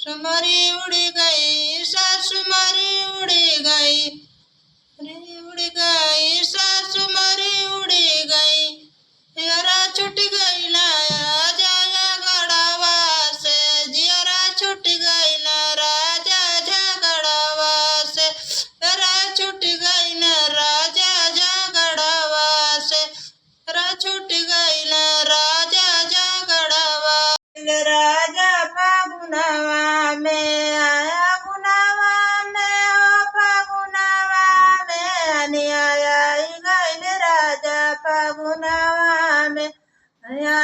सुमरी उड़ गई, सासु मरी उड़ गई, रे उड़ गई सासु मरी उड़ गई, जियरा छूट गई लाया जाया गड़ावा से, जियरा छूट गई ना राजा झगड़ावा से, जियरा छूट गई ना राजा झगड़ावा से, जियरा छूट गई ना राजा झगड़ावा। राजा फागुनवा में आया गुनावा में, ओ फागुनवा में अनिया गैल राजा फागुनवा में, अनिया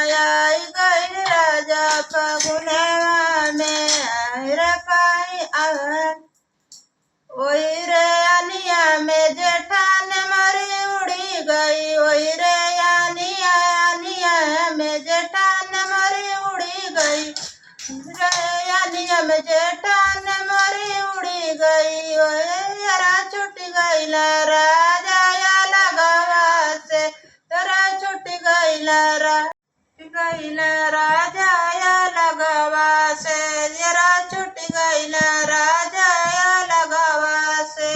गैल राजा फागुनवा में। रे पाई ओई रे अनिया में जेठान मरी उड़ी गई, ओई रे अनिया अनिया में जेठान मरी उड़ी गई, रे अनिया में जेठान मरी उड़ी गई, ओरा छूट गई राजा या लगावा से, तेरा छूट गई राजा या लगावा से, जरा छूट गई राजा या लगावा से,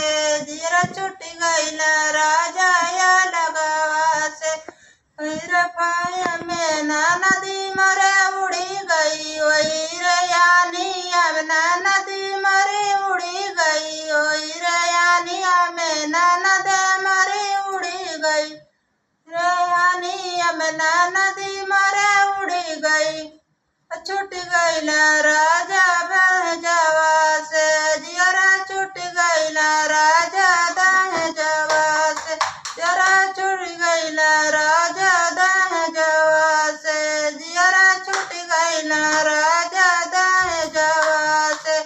जरा छूट गई राजा या लगावा से। पाया में ना नदी मरे उड़ी गई, वही रयानिया में ना नदी मरे उड़ी गई, वही रयानिया में ना नदी मरे उड़ी गई, रयानिया में ना नदी मरे उड़ी गई। छूट गई राजा बहजवा से, जियरा छूट गई राजा दहजवा से, जरा छूट गई राजा दहजवा से, जियरा छूट गई राजा दहजवा से,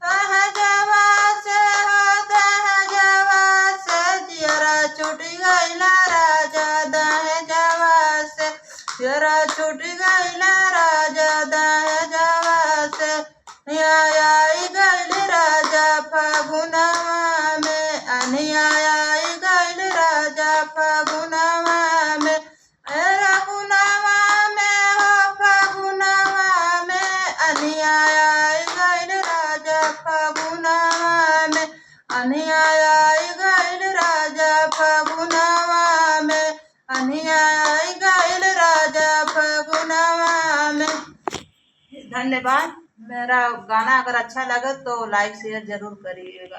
दहजवा से हो दहजवा से, जियरा छूट गई राजा दहजवा से, जियरा छूट गई राजा दहजवा से। आई गैल राजा फागुनवा में, अनिया गैल राजा फागुनवा में, फागुनवा में हो फागुनवा में, अनिया गैल राजा फागुनवा में, अनिया गैल राजा फागुनवा में, अनिया गैल राजा फागुनवा में। धन्यवाद। मेरा गाना अगर अच्छा लगे तो लाइक शेयर जरूर करिएगा।